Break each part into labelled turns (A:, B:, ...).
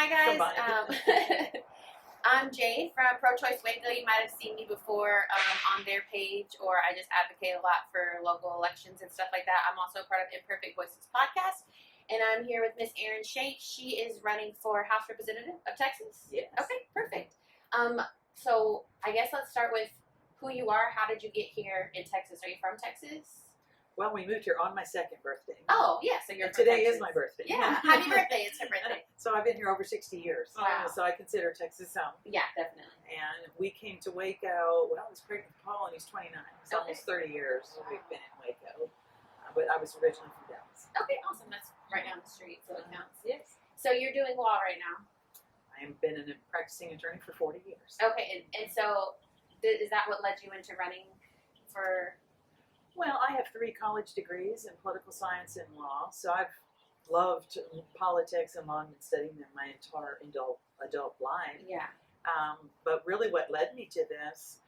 A: Hi guys,
B: combined.
A: I'm Jade from Pro-Choice Waco. You might have seen me before on their page, or I just advocate a lot for local elections and stuff like that. I'm also part of Imperfect Voices podcast, and I'm here with Miss Erin Shank. She is running for House Representative of Texas.
B: Yes.
A: Okay, perfect. So I guess let's start with who you are. How did you get here in Texas? Are you from Texas?
B: Well, we moved here on my second birthday.
A: Oh, yeah, so you're
B: Today
A: Texas.
B: is my birthday.
A: Yeah, happy birthday. It's her birthday.
B: So I've been here over 60 years.
A: Wow.
B: So I consider Texas home.
A: Yeah, definitely.
B: And we came to Waco, well, I was pregnant with Paul and he's 29. It's almost 30 years we've been in Waco. But I was originally from Dallas.
A: Okay, awesome. That's right down the street, so it counts.
B: Yes.
A: So you're doing law right now?
B: I have been a practicing attorney for 40 years.
A: Okay, and so is that what led you into running for...
B: Well, I have 3 college degrees in political science and law, so I've loved politics and law and been studying them my entire adult life.
A: Yeah.
B: But really what led me to this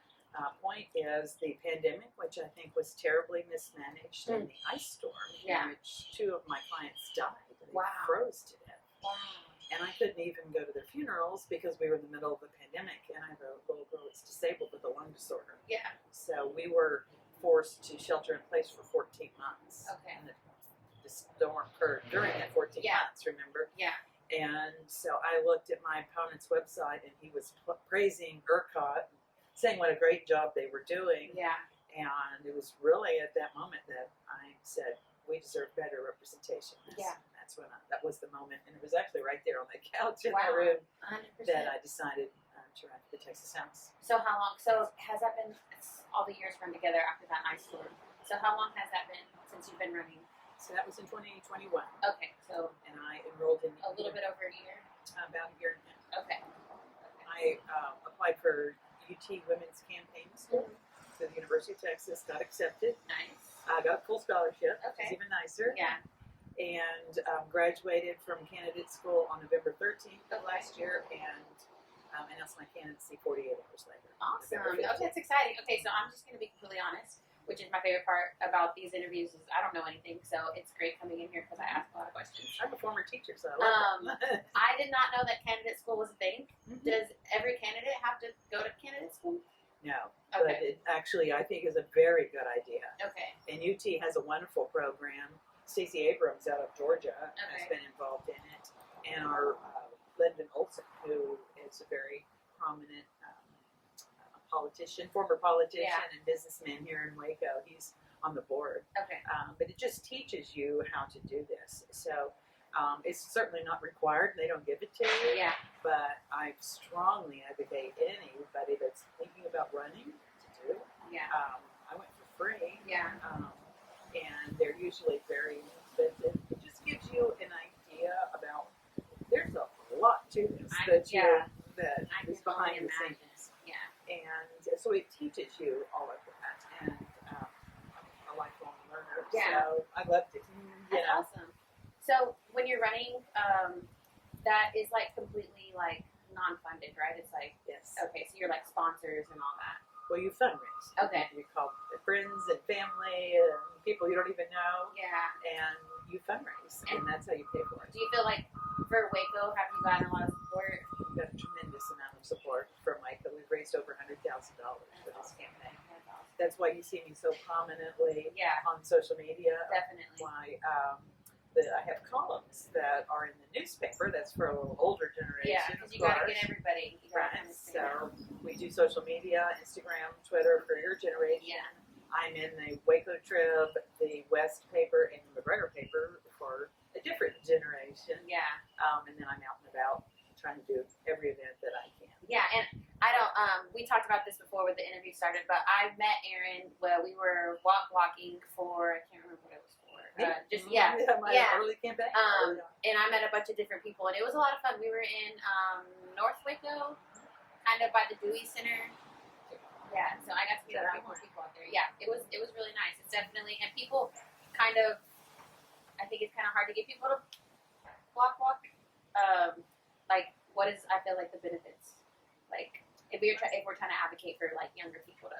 B: point is the pandemic, which I think was terribly mismanaged, and the ice storm, in which 2 of my clients died. They froze to death.
A: Wow.
B: And I couldn't even go to their funerals because we were in the middle of a pandemic, and I have a little girl that's disabled with a lung disorder.
A: Yeah.
B: So we were forced to shelter in place for 14 months.
A: Okay.
B: And the storm occurred during that 14 months, remember?
A: Yeah.
B: And so I looked at my opponent's website, and he was praising ERCOT, saying what a great job they were doing.
A: Yeah.
B: And it was really at that moment that I said, we deserve better representation.
A: Yeah.
B: That's when that was the moment. And it was actually right there on the couch in my room
A: 100%.
B: that I decided to run for the Texas House.
A: So how long? So has that been all the years run together after that ice storm? So how long has that been since you've been running?
B: So that was in 2021.
A: Okay, so
B: And I enrolled in
A: a little bit over a year.
B: About a year and a half.
A: Okay.
B: I applied for UT Women's Campaign School to the University of Texas. Got accepted.
A: Nice.
B: I got a full scholarship.
A: Okay.
B: Which is even nicer.
A: Yeah.
B: And graduated from candidate school on November 13th of last year, and announced my candidacy 48 hours later.
A: Awesome. Okay, that's exciting. Okay, so I'm just going to be completely honest, which is my favorite part about these interviews is I don't know anything, so it's great coming in here because I ask a lot of questions.
B: I'm a former teacher, so I love that.
A: I did not know that candidate school was a thing. Does every candidate have to go to candidate school?
B: No,
A: Okay.
B: but it actually I think is a very good idea.
A: Okay.
B: And UT has a wonderful program. Stacey Abrams out of Georgia has been involved in it, and our Lyndon Olson, who is a very prominent politician, former politician and businessman here in Waco. He's on the board.
A: Okay.
B: But it just teaches you how to do this. So it's certainly not required. They don't give it to you.
A: Yeah.
B: But I strongly advocate anybody that's thinking about running to do it.
A: Yeah.
B: I went for free.
A: Yeah.
B: And they're usually very expensive. It just gives you an idea about there's a lot to this that is behind the scenes.
A: Yeah.
B: And so it teaches you all of that. And I'm a lifelong learner.
A: Yeah.
B: So I loved it.
A: That's awesome. So when you're running, that is like completely like non-funded, right? It's like okay, so you're like sponsors and all that.
B: Well, you fundraise.
A: Okay.
B: You call friends and family and people you don't even know.
A: Yeah.
B: And you fundraise, and that's how you pay for it.
A: Do you feel like for Waco, have you gotten a lot of support?
B: We've got a tremendous amount of support from Waco. We've raised over $100,000 for this campaign.
A: That's awesome.
B: That's why you see me so prominently
A: Yeah.
B: on social media.
A: Definitely.
B: Why I have columns that are in the newspaper. That's for a little older generation.
A: Yeah, because you got to get everybody.
B: Right. So we do social media, Instagram, Twitter for your generation.
A: Yeah.
B: I'm in the Waco Trib, the West paper, and the McGregor paper for a different generation.
A: Yeah.
B: And then I'm out and about trying to do every event that I can.
A: Yeah, and I don't, we talked about this before when the interview started, but I met Erin while we were walking for, I can't remember what it was for.
B: My early campaign.
A: And I met a bunch of different people, and it was a lot of fun. We were in North Waco, kind of by the Dewey Center. Yeah, so I got to meet a few more people out there. Yeah, it was really nice. It's definitely, and people kind of, I think it's kind of hard to get people to walk. Like, what is, I feel like the benefits, like if we're trying to advocate for like younger people to.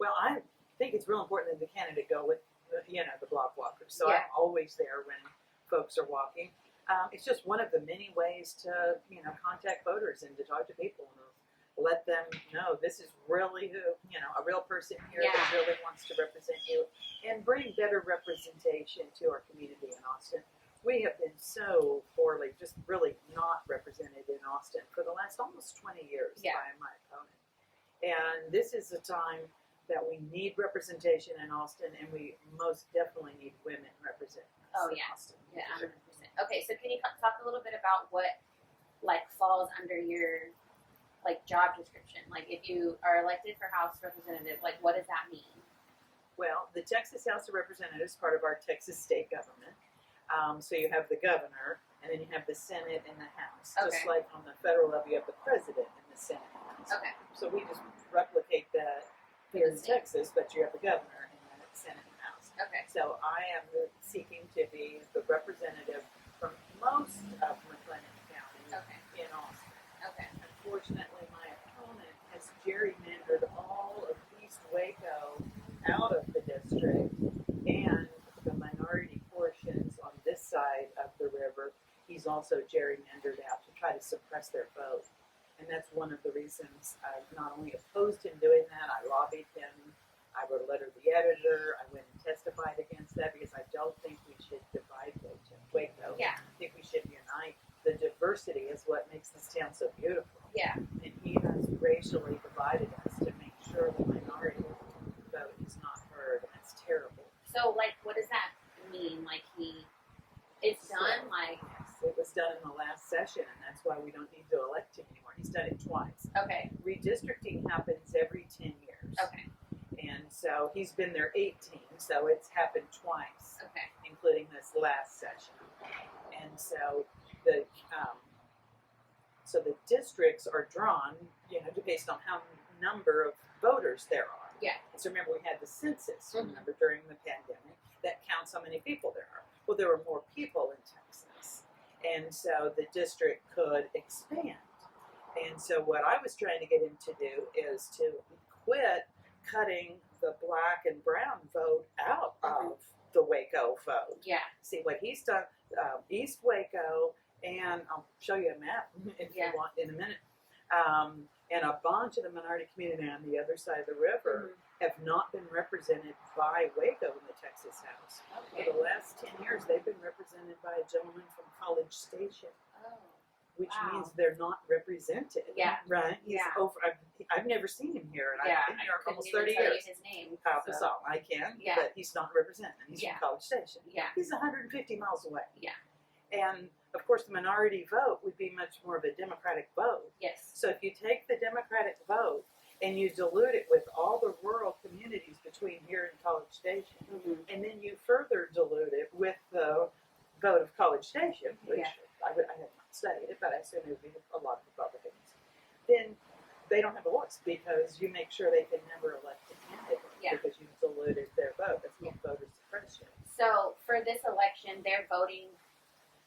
B: Well, I think it's real important that the candidate go with the block walkers. So
A: Yeah.
B: I'm always there when folks are walking. It's just one of the many ways to, contact voters and to talk to people and let them know this is really who, a real person here that really wants to represent you and bring better representation to our community in Austin. We have been so poorly, just really not represented in Austin for the last almost 20 years by my opponent. And this is a time that we need representation in Austin, and we most definitely need women representing us in Austin.
A: Yeah, 100%. Okay, so can you talk a little bit about what, falls under your, job description? If you are elected for House Representative, what does that mean?
B: Well, the Texas House of Representatives is part of our Texas state government. So you have the governor, and then you have the Senate and the House.
A: Okay.
B: Just like on the federal level, you have the president and the Senate and the House.
A: Okay.
B: So we just replicate that here in Texas, but you have the governor and the Senate and the House.
A: Okay.
B: So I am seeking to be the representative from most of McLennan County in Austin.
A: Okay.
B: Unfortunately, my opponent has gerrymandered all of East Waco out of the district, and the minority portions on this side of the river, he's also gerrymandered out to try to suppress their vote. And that's one of the reasons I not only opposed him doing that, I lobbied him, I wrote a letter to the editor, I went and testified against that because I don't think we should divide Waco.
A: Yeah.
B: I think we should unite. The diversity is what makes this town so beautiful.
A: Yeah.
B: And he has racially divided us to make sure the minority vote is not heard, and that's terrible.
A: So, what does that mean? It's done?
B: Yes, it was done in the last session, and that's why we don't need to elect him anymore. He's done it twice.
A: Okay.
B: Redistricting happens every 10 years.
A: Okay.
B: And so he's been there 18, so it's happened twice,
A: Okay.
B: including this last session. And so the districts are drawn, based on how number of voters there are.
A: Yeah.
B: So remember, we had the census,
A: Mhm.
B: remember, during the pandemic, that counts how many people there are. Well, there were more people in Texas, and so the district could expand. And so what I was trying to get him to do is to quit cutting the black and brown vote out of the Waco vote.
A: Yeah.
B: See what he's done, East Waco, and I'll show you a map if you want in a minute. And a bunch of the minority community on the other side of the river have not been represented by Waco in the Texas House.
A: Okay.
B: For the last 10 years, they've been represented by a gentleman from College Station,
A: Oh.
B: which means they're not represented.
A: Yeah.
B: Right? He's
A: Yeah.
B: over. I've never seen him here, and
A: Yeah.
B: I've been here
A: I
B: almost
A: couldn't
B: 30
A: even tell
B: years.
A: you his name.
B: So I can,
A: Yeah.
B: but he's not represented. He's
A: Yeah.
B: from College Station.
A: Yeah.
B: He's 150 miles away.
A: Yeah.
B: And of course, the minority vote would be much more of a Democratic vote.
A: Yes.
B: So if you take the Democratic vote and you dilute it with all the rural communities between here and College Station, and then you further dilute it with the vote of College Station, which I have not studied it, but I assume it would be a lot of Republicans, then they don't have a voice because you make sure they can never elect a candidate because you've diluted their vote. That's called voter suppression.
A: So for this election, they're voting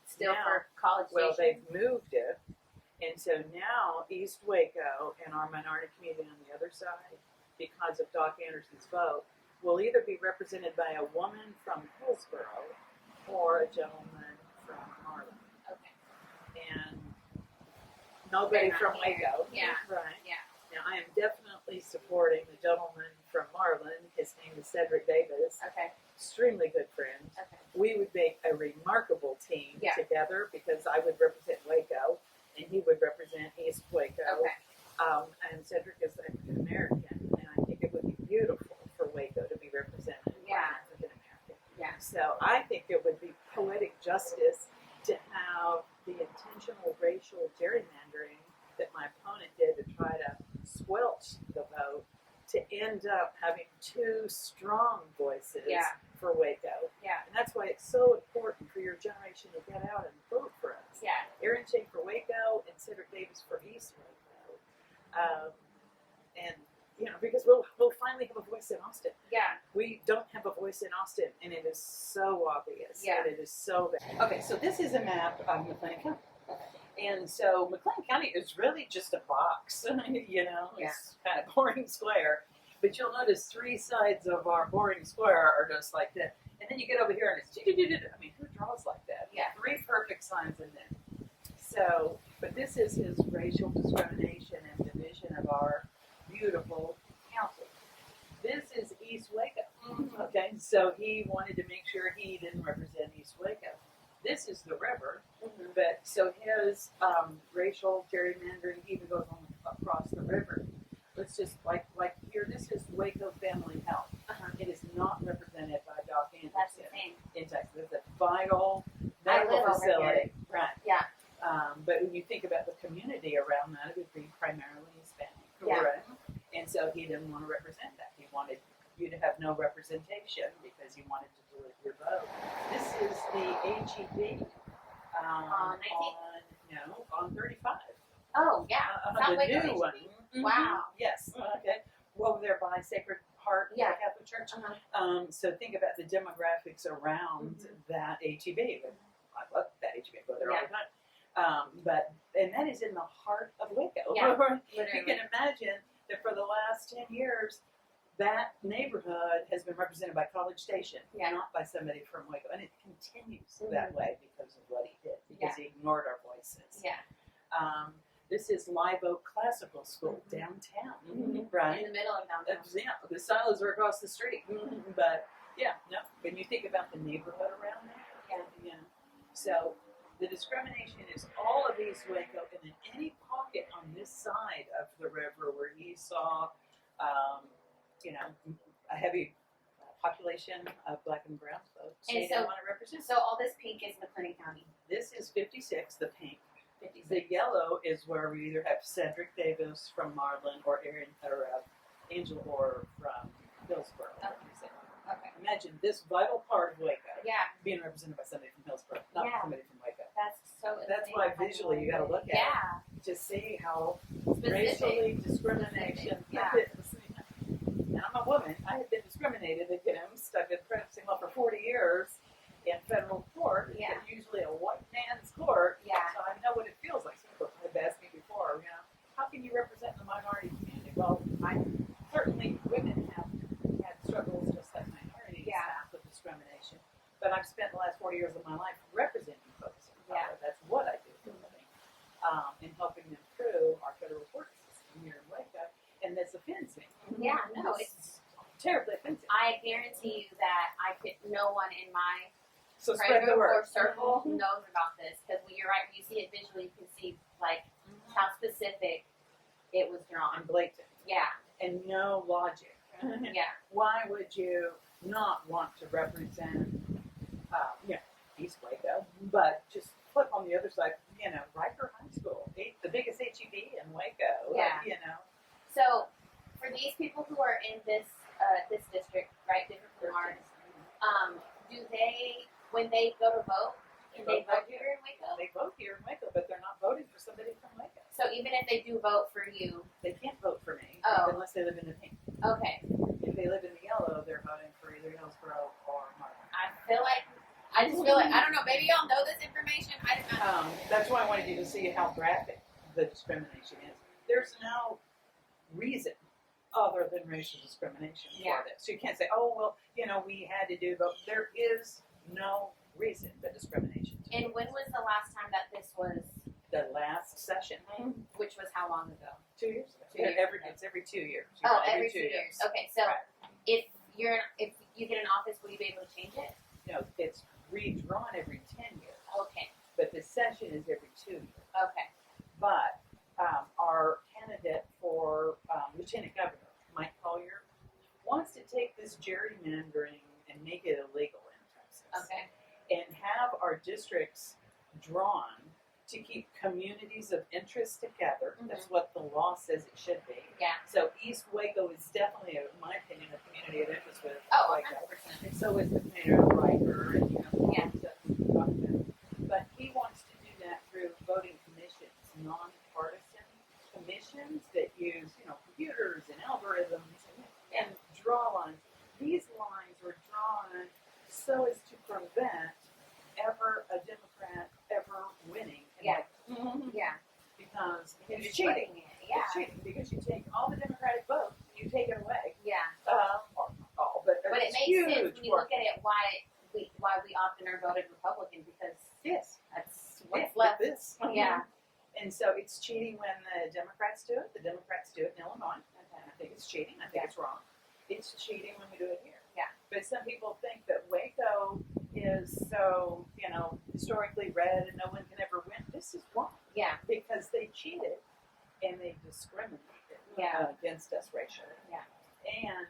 A: still for College Station?
B: Well, they've moved it, and so now East Waco and our minority community on the other side, because of Doc Anderson's vote, will either be represented by a woman from Hillsboro or a gentleman from Marlin.
A: Okay.
B: And nobody from Waco.
A: Yeah.
B: Right.
A: Yeah.
B: Now, I am definitely supporting the gentleman from Marlin. His name is Cedric Davis.
A: Okay.
B: Extremely good friend.
A: Okay.
B: We would make a remarkable team together because I would represent Waco and he would represent East Waco.
A: Okay.
B: And Cedric is African American, and I think it would be beautiful for Waco to be represented by an African American.
A: Yeah.
B: So I think it would be poetic justice to have the intentional racial gerrymandering that my opponent did to try to squelch the vote to end up having two strong voices for Waco.
A: Yeah.
B: And that's why it's so important for your generation to get out and vote for us.
A: Yeah.
B: Erin Shank for Waco and Cedric Davis for East Waco. And, because we'll finally have a voice in Austin.
A: Yeah.
B: We don't have a voice in Austin, and it is so obvious.
A: Yeah.
B: And it is so bad. Okay, so this is a map of McLennan County. And so McLennan County is really just a box, it's kind of boring square. But you'll notice 3 sides of our boring square are just like that. And then you get over here and it's, I mean, who draws like that?
A: Yeah.
B: 3 perfect signs in there. So, but this is his racial discrimination and division of our beautiful council. This is East Waco. Okay, so he wanted to make sure he didn't represent East Waco. This is the river, but so his racial gerrymandering even goes on across the river. Let's just like here, this is Waco Family Health. It is not represented by Doc Anderson.
A: That's insane.
B: In Texas, it's a vital medical facility, right?
A: Yeah.
B: But when you think about the community around that, it would be primarily Hispanic, correct? Yeah. And so he didn't want to represent that. He wanted you to have no representation because he wanted to dilute your vote. This is the HEB on 35.
A: Oh yeah,
B: The new one.
A: Wow.
B: Yes. Okay. Over there by Sacred Heart Catholic Church. So think about the demographics around that HEB. I love that HEB. I go there all the time. And that is in the heart of Waco.
A: Yeah,
B: you can imagine that for the last 10 years, that neighborhood has been represented by College Station, not by somebody from Waco. And it continues that way because of what he did, because he ignored our voices.
A: Yeah.
B: This is Live Oak Classical School downtown, right?
A: In the middle of downtown.
B: Yeah, the silos are across the street. But when you think about the neighborhood around there, so the discrimination is all of East Waco, and in any pocket on this side of the river where he saw, a heavy population of Black and brown folks.
A: And so, want to represent. So all this pink is McLennan County.
B: This is 56, the pink.
A: 56.
B: The yellow is where we either have Cedric Davis from Marlin or Angel Orr from Hillsborough.
A: Okay.
B: Imagine this vital part of Waco
A: being
B: represented by somebody from Hillsborough, not somebody from Waco.
A: That's
B: why visually you got to look at it to see how racially discrimination. And I'm a woman. I have been discriminated against. I've been practicing law for 40 years in federal court. It's usually a white man's court. So I know what it feels like. Some people have asked me before, how can you represent the minority community? Well, certainly women have had struggles just like minorities have with discrimination. But I've spent the last 40 years of my life representing folks. That's what I do for a living. And helping them through our federal court system here in Waco. And this offends me.
A: It's
B: terribly offensive.
A: I guarantee you that no one in my
B: spread the word.
A: Or circle knows about this, because when you're right, when you see it visually, you can see how specific it was drawn.
B: And blatant.
A: Yeah.
B: And no logic. Why would you not want to represent, East Waco, but just flip on the other side, Riker High School, the biggest HEB in Waco.
A: So, for these people who are in this district, right, different from ours, do they, when they go to vote, can they vote here in Waco?
B: They vote here in Waco, but they're not voting for somebody from Waco.
A: So even if they do vote for you,
B: they can't vote for me unless they live in the pink.
A: Okay.
B: If they live in the yellow, they're voting for either Hillsborough or Marlin.
A: I just feel like, I don't know, maybe y'all know this information. I don't know.
B: That's why I wanted you to see how graphic the discrimination is. There's no reason other than racial discrimination for this. So you can't say, we had to do, but there is no reason but discrimination.
A: And when was the last time that this was?
B: The last session,
A: which was how long ago?
B: 2 years ago. It's every 2 years.
A: Every 2 years. Okay, so if you get an office, will you be able to change it?
B: No, it's redrawn every 10 years.
A: Okay.
B: But the session is every 2 years.
A: Okay.
B: But our candidate for Lieutenant Governor, Mike Collier, wants to take this gerrymandering and make it illegal in Texas.
A: Okay.
B: And have our districts drawn to keep communities of interest together. That's what the law says it should be.
A: Yeah.
B: So East Waco is definitely, in my opinion, a community of interest with Waco.
A: 100%.
B: And so is the community of Riker and But he wants to do that through voting commissions, nonpartisan commissions that use, computers and algorithms and draw lines. These lines were drawn so as to prevent a Democrat ever winning. Because
A: it's
B: cheating.
A: cheating.
B: It's cheating because you take all the Democratic votes and you take it away.
A: Yeah. it makes sense when you look at it why we often are voted Republican, because that's what's left. Yeah.
B: And so it's cheating when the Democrats do it. The Democrats do it in Illinois.
A: Okay.
B: I think it's cheating. I think it's wrong. It's cheating when we do it here.
A: Yeah.
B: But some people think that Waco is so, historically red and no one can ever win. This is wrong.
A: Yeah.
B: Because they cheated and they discriminated against us racially.
A: Yeah.
B: And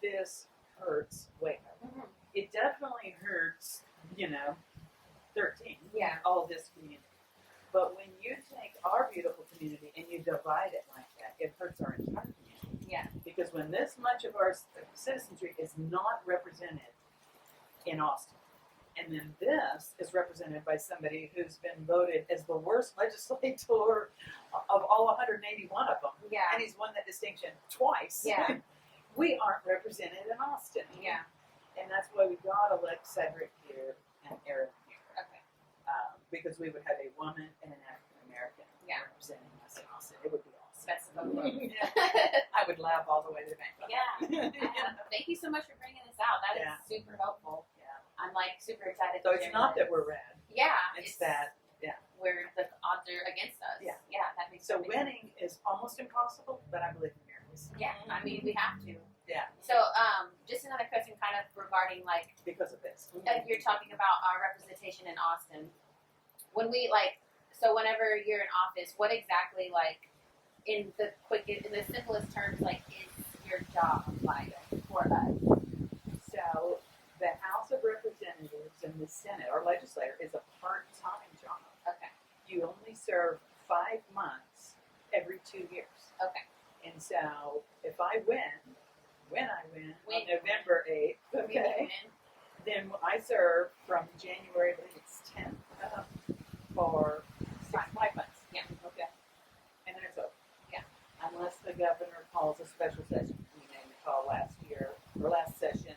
B: this hurts Waco.
A: Mm-hmm.
B: It definitely hurts, 13.
A: Yeah.
B: All of this community. But when you take our beautiful community and you divide it like that, it hurts our entire community.
A: Yeah.
B: Because when this much of our citizenry is not represented in Austin, and then this is represented by somebody who's been voted as the worst legislator of all 181 of them, and he's won that distinction twice, we aren't represented in Austin.
A: Yeah.
B: And that's why we got to elect Cedric here and Erin here.
A: Okay.
B: Because we would have a woman and an African American representing us in Austin. It would be awesome.
A: That's the vote.
B: I would laugh all the way to the bank.
A: Yeah. Thank you so much for bringing this out. That is super helpful.
B: Yeah.
A: I'm super excited.
B: So it's not that we're red.
A: Yeah.
B: It's that
A: where the odds are against us.
B: Yeah.
A: Yeah. That makes
B: so winning is almost impossible, but I believe in miracles.
A: Yeah. I mean, we have to.
B: Yeah.
A: So, just another question, kind of regarding
B: because of this.
A: You're talking about our representation in Austin. When we so whenever you're in office, what exactly in the simplest terms is your job for us?
B: So the House of Representatives and the Senate, our legislator, is a part-time job.
A: Okay.
B: You only serve 5 months every 2 years.
A: Okay.
B: And so if I win on November 8th, okay, then I serve from January, I believe it's 10th, for 5 months.
A: Yeah.
B: Okay. And then it's over.
A: Yeah.
B: Unless the governor calls a special session. We made the call last session,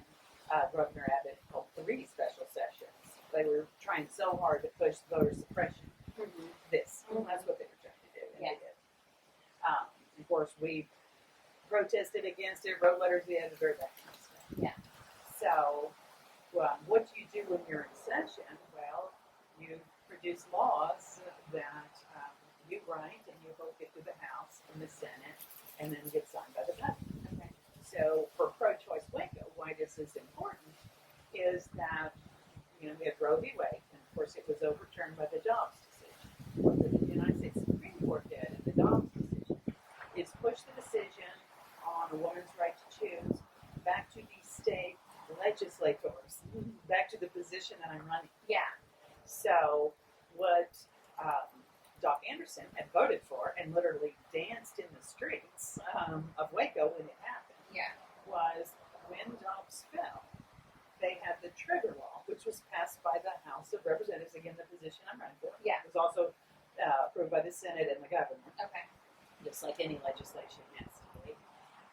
B: Governor Abbott called 3 special sessions. They were trying so hard to push voter suppression.
A: Mm-hmm.
B: That's what they were trying to do. And
A: Yeah.
B: they did. Of course, we protested against it, wrote letters to the editor, that kind of stuff.
A: Yeah.
B: So, what do you do when you're in session? Well, you produce laws that you write and you both get to the House and the Senate and then get signed by the governor.
A: Okay.
B: So, for pro-choice Waco, why this is important is that, we had Roe v. Wade, and of course it was overturned by the Dobbs decision. What the United States Supreme Court did in the Dobbs decision is push the decision on a woman's right to choose back to the state legislators, back to the position that I'm running.
A: Yeah.
B: So what Doc Anderson had voted for and literally danced in the streets of Waco when it happened was when Dobbs fell, they had the trigger law, which was passed by the House of Representatives, again, the position I'm running for.
A: Yeah.
B: It was also approved by the Senate and the governor.
A: Okay.
B: Just like any legislation has to be.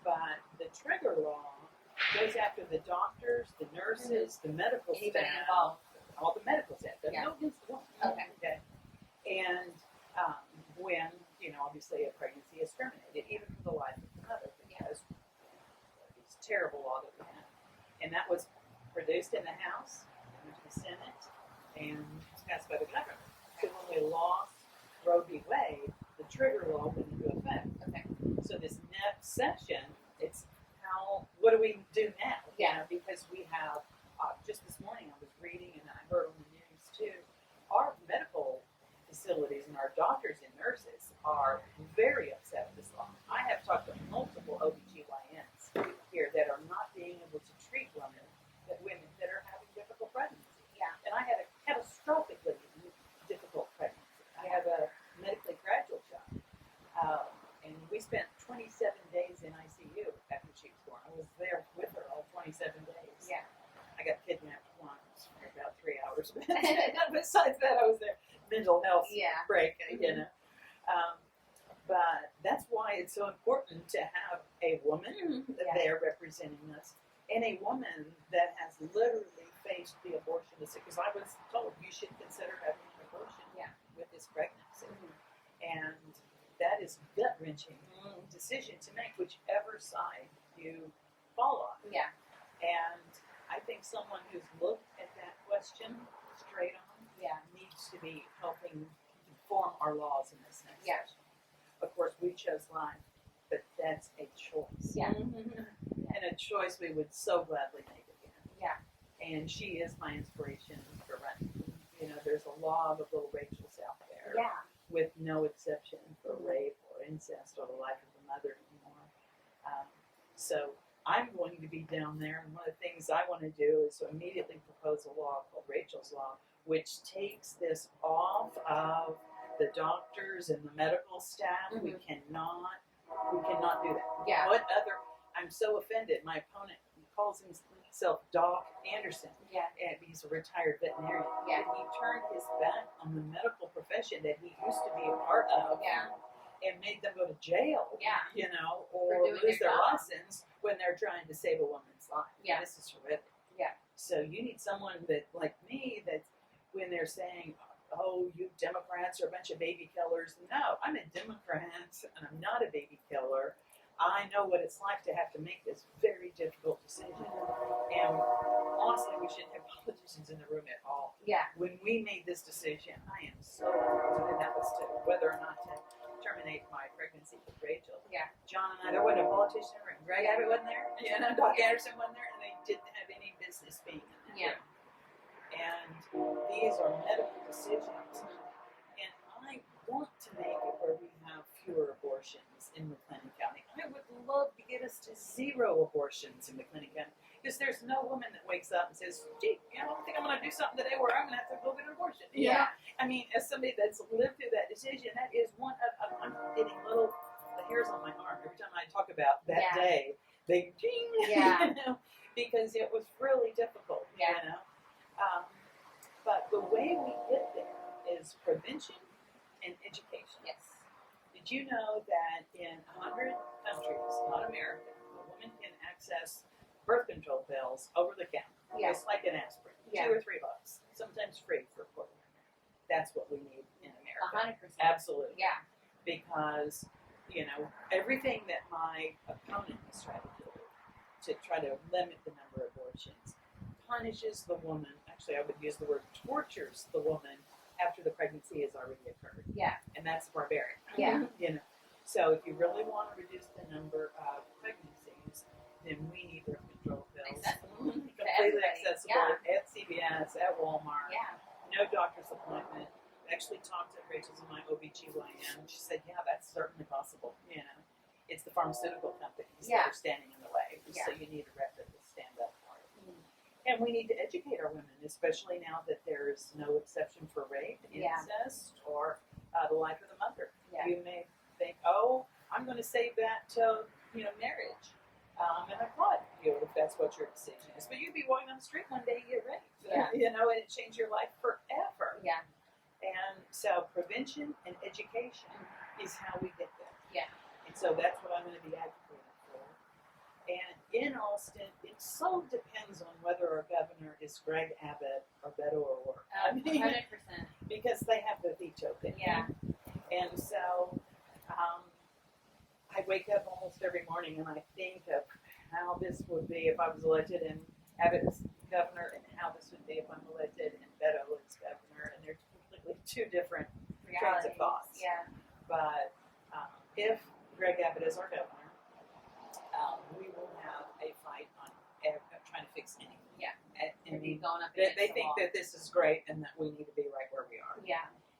B: But the trigger law goes after the doctors, the nurses, the medical
A: Anybody
B: staff,
A: involved.
B: all the medical staff. There's no against the woman.
A: Okay.
B: And when, obviously a pregnancy is terminated, even for the life of the mother, because it's a terrible law that we have. And that was produced in the House, went to the Senate, and passed by the governor. So when we lost Roe v. Wade, the trigger law went into effect.
A: Okay.
B: So this next session, it's what do we do now?
A: Yeah.
B: Because we have, just this morning I was reading and I heard on the news too, our medical facilities and our doctors and nurses are very upset with this law. I have talked to multiple OBGYNs here that are not being able to treat women that are having difficult pregnancy.
A: Yeah.
B: And I had a catastrophically difficult pregnancy. I have a medically fragile child. And we spent 27 days in ICU after she was born. I was there with her all 27 days.
A: Yeah.
B: I got kidnapped once for about 3 hours. Besides that, I was there. Mental health break, But that's why it's so important to have a woman there representing us, and a woman that has literally faced the abortion decision. Because I was told you should consider having an abortion with this pregnancy. And that is gut-wrenching decision to make, whichever side you fall on.
A: Yeah.
B: And I think someone who's looked at that question straight on needs to be helping inform our laws in this next session. Of course, we chose life, but that's a choice. And a choice we would so gladly make again. And she is my inspiration for running. You know, there's a lot of little Rachels out there with no exception for rape or incest or the life of the mother anymore. So I'm going to be down there, and one of the things I want to do is to immediately propose a law called Rachel's Law, which takes this off of the doctors and the medical staff. We cannot do that. What other? I'm so offended. My opponent calls himself Doc Anderson. And he's a retired veterinarian. And he turned his back on the medical profession that he used to be a part of. And made them go to jail, you know, or lose their license when they're trying to save a woman's life. This is horrific. So you need someone that, like me, that when they're saying, oh, you Democrats are a bunch of baby killers. No, I'm a Democrat and I'm not a baby killer. I know what it's like to have to make this very difficult decision. And honestly, we shouldn't have politicians in the room at all. When we made this decision, I am so and that was to whether or not to terminate my pregnancy with Rachel. John and I, there wasn't a politician in the room. Greg Abbott wasn't there. You know, Doc Anderson wasn't there, and they didn't have any business being in that room. And these are medical decisions. And I want to make it where we have fewer abortions in McLennan County. I would love to get us to 0 abortions in McLennan County. Because there's no woman that wakes up and says, gee, you know, I think I'm going to do something today where I'm going to have to go get an abortion. You know? I mean, as somebody that's lived through that decision, that is one of, I'm getting little, the hairs on my arm every time I talk about that day. They ding, you know, because it was really difficult, you know. But the way we get there is prevention and education. Did you know that in 100 countries, not America, a woman can access birth control pills over the counter, just like an aspirin, $2 or $3, sometimes free for a quarter. That's what we need in America.
A: 100%.
B: Absolutely. Because, you know, everything that my opponent has tried to do to try to limit the number of abortions punishes the woman. Actually, I would use the word tortures the woman after the pregnancy has already occurred. And that's barbaric. You know. So if you really want to reduce the number of pregnancies, then we need birth control pills. Completely accessible at CVS, at Walmart. No doctor's appointment. I actually talked to Rachel's and my OBGYN. She said, that's certainly possible. You know, it's the pharmaceutical companies that are standing in the way. So you need a rep that will stand up for it. And we need to educate our women, especially now that there's no exception for rape, incest, or the life of the mother. You may think, oh, I'm going to save that till, you know, marriage. And I applaud you if that's what your decision is. But you'd be walking on the street one day, you get raped. You know, and it changed your life forever. And so prevention and education is how we get there. And so that's what I'm going to be advocating for. And in Austin, it so depends on whether our governor is Greg Abbott or Beto O'Rourke.
A: 100%.
B: Because they have the veto thing. And so I wake up almost every morning and I think of how this would be if I was elected and Abbott is governor, and how this would be if I'm elected and Beto is governor. And they're completely 2 different trains of thoughts. But if Greg Abbott is our governor, we will have a fight on trying to fix anything. They think that this is great and that we need to be right where we are.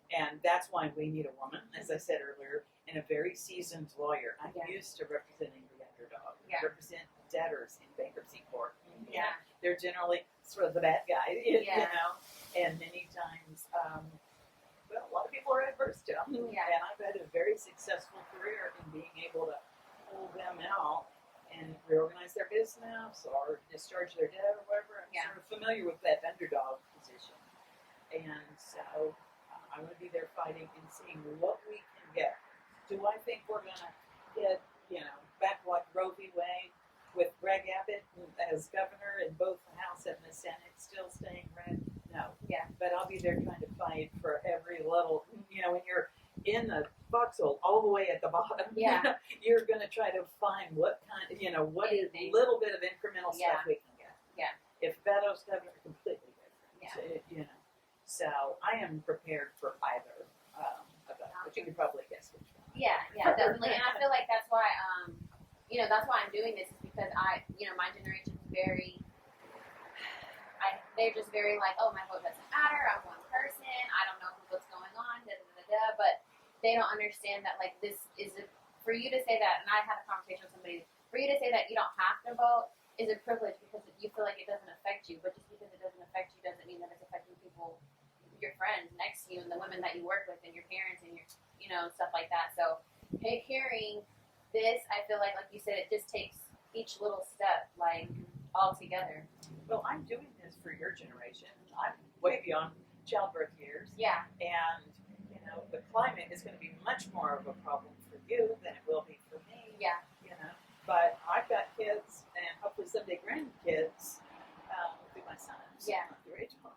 B: And that's why we need a woman, as I said earlier, and a very seasoned lawyer. I'm used to representing the underdog. Represent debtors in bankruptcy court. They're generally sort of the bad guy, you know. And many times, well, a lot of people are adverse to them. And I've had a very successful career in being able to pull them out and reorganize their business or discharge their debt or whatever. I'm sort of familiar with that underdog position. And so I'm going to be there fighting and seeing what we can get. Do I think we're going to get, you know, back like Roe v. Wade with Greg Abbott as governor in both the House and the Senate still staying red? No. But I'll be there trying to fight for every little, you know, when you're in the foxhole all the way at the bottom, you're going to try to find what kind, you know, what is a little bit of incremental stuff we can get. If Beto's governor, completely different.
A: Yeah.
B: So I am prepared for either of that, but you can probably guess which one.
A: Yeah, definitely. And I feel like that's why, that's why I'm doing this, is because my generation is they're just very like, oh, my vote doesn't matter. I'm one person. I don't know what's going on. But they don't understand that like this is for you to say that. And I had a conversation with somebody. For you to say that you don't have to vote is a privilege because you feel like it doesn't affect you. But just because it doesn't affect you doesn't mean that it's affecting people, your friends next to you, and the women that you work with, and your parents, and your stuff like that. So hearing this, I feel like you said, it just takes each little step like all together.
B: Well, I'm doing this for your generation. I'm way beyond childbirth years.
A: Yeah.
B: And, the climate is going to be much more of a problem for you than it will be for me.
A: Yeah.
B: But I've got kids and hopefully someday grandkids through my sons.
A: Yeah.
B: Not through Rachel.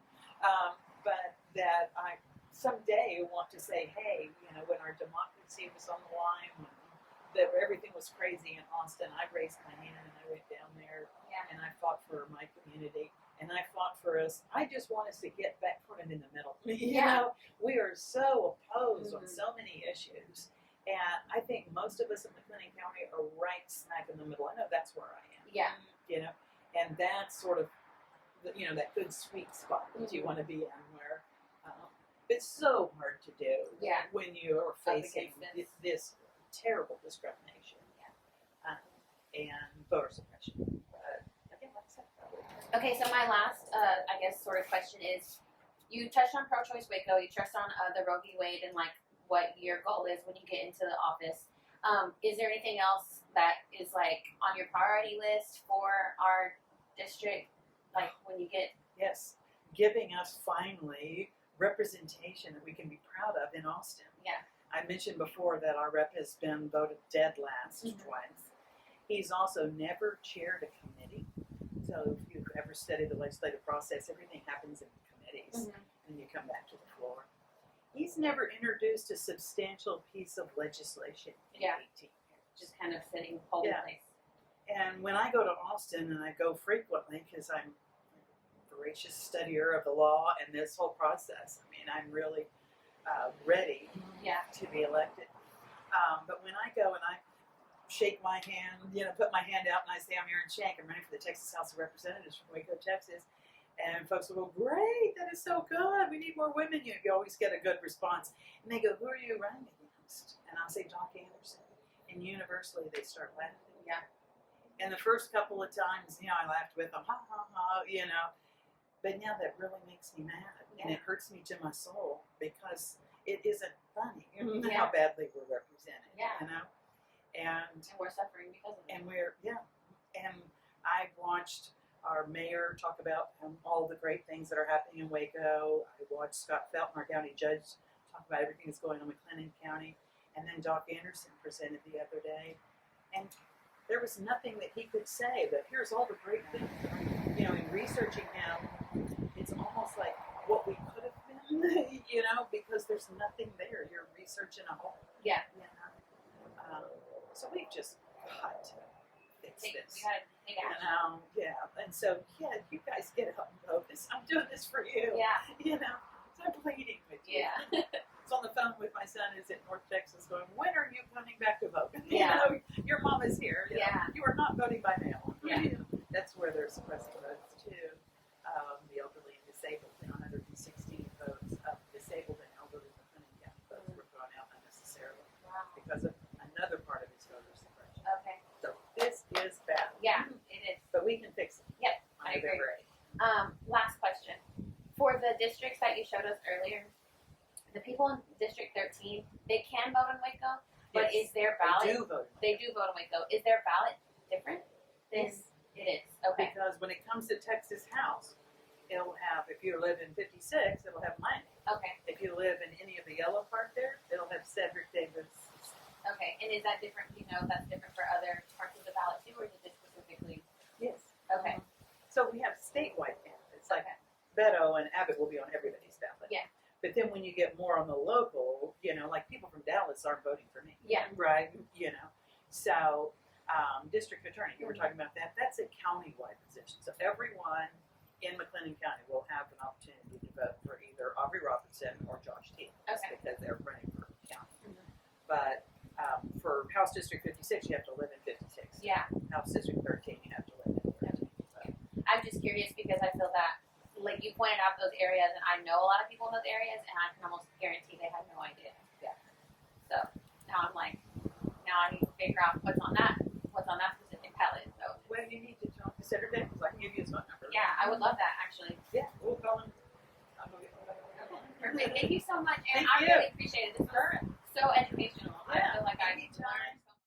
B: But that I someday want to say, hey, when our democracy was on the line, when everything was crazy in Austin, I raised my hand and I went down there.
A: Yeah.
B: And I fought for my community, and I fought for us. I just want us to get back in the middle. We are so opposed on so many issues, and I think most of us in McLennan County are right smack in the middle. I know that's where I am.
A: Yeah.
B: And that's sort of, that good sweet spot that you want to be in, where it's so hard to do.
A: Yeah.
B: When you are facing this terrible discrimination.
A: Yeah.
B: And voter suppression.
A: Okay, so my last, sort of question is, you touched on pro-choice Waco, you touched on the Roe v. Wade, and what your goal is when you get into the office. Is there anything else that is on your priority list for our district, when you get?
B: Yes, giving us finally representation that we can be proud of in Austin.
A: Yeah.
B: I mentioned before that our rep has been voted dead last twice. He's also never chaired a committee. So if you've ever studied the legislative process, everything happens in committees, and you come back to the floor. He's never introduced a substantial piece of legislation in 18 years.
A: Just kind of sitting, holding place.
B: And when I go to Austin, and I go frequently because I'm a voracious studier of the law and this whole process, I'm really ready to be elected. But when I go and I shake my hand, put my hand out, and I say, I'm Erin Shank, I'm running for the Texas House of Representatives from Waco, Texas. And folks will go, great, that is so good, we need more women. You always get a good response. And they go, who are you running against? And I'll say, Doc Anderson. And universally, they start laughing.
A: Yeah.
B: And the first couple of times, I laughed with them, ha, ha, ha, But now that really makes me mad. And it hurts me to my soul because it isn't funny how badly we're represented.
A: Yeah. And we're suffering because of it.
B: And and I've watched our mayor talk about all the great things that are happening in Waco. I watched Scott Felton, our county judge, talk about everything that's going on in McLennan County. And then Doc Anderson presented the other day. And there was nothing that he could say, but here's all the great things. In researching him, it's almost like what we could have been, because there's nothing there. You're researching a whole.
A: Yeah.
B: So we've just got to fix this.
A: We gotta take action.
B: And so, you guys get up and vote. I'm doing this for you.
A: Yeah.
B: So I'm pleading with you.
A: Yeah.
B: I was on the phone with my son who's in North Texas going, when are you coming back to vote?
A: Yeah.
B: Your mom is here. You are not voting by mail.
A: Yeah.
B: That's where they're suppressing votes too. The elderly and disabled, 116 votes of disabled and elderly votes were thrown out unnecessarily because of another part of his voter suppression.
A: Okay.
B: So this is bad.
A: Yeah, it is.
B: But we can fix it.
A: Yep, I agree. Last question. For the districts that you showed us earlier, the people in District 13, they can vote in Waco, but is their ballot? They do vote in Waco. Is their ballot different?
B: Yes.
A: It is. Okay.
B: Because when it comes to Texas House, it'll have, if you live in 56, it'll have mine.
A: Okay.
B: If you live in any of the yellow part there, it'll have Cedric Davis.
A: Okay. And is that different? That's different for other parts of the ballot too, or is it just specifically?
B: Yes.
A: Okay.
B: So we have statewide candidates. Like Beto and Abbott will be on everybody's ballot.
A: Yeah.
B: But then when you get more on the local, like people from Dallas aren't voting for me.
A: Yeah.
B: Right? So district attorney, you were talking about that. That's a county-wide position. So everyone in McLennan County will have an opportunity to vote for either Aubrey Robinson or Josh T. Just
A: Okay.
B: because they're running for county.
A: Mhm.
B: But for House District 56, you have to live in 56.
A: Yeah.
B: House District 13, you have to live in 13. So.
A: I'm just curious because I feel that, like you pointed out those areas, and I know a lot of people in those areas, and I can almost guarantee they had no idea.
B: Yeah.
A: So now I'm like, now I need to figure out what's on that specific palette. So
B: Well, you need to talk to Senator Davis. I can give you his phone number.
A: yeah, I would love that actually.
B: Yeah, we'll call him.
A: Perfect. Thank you so much, Erin.
B: Thank
A: I
B: you.
A: really appreciate it. This was so educational. I feel like I
B: Anytime.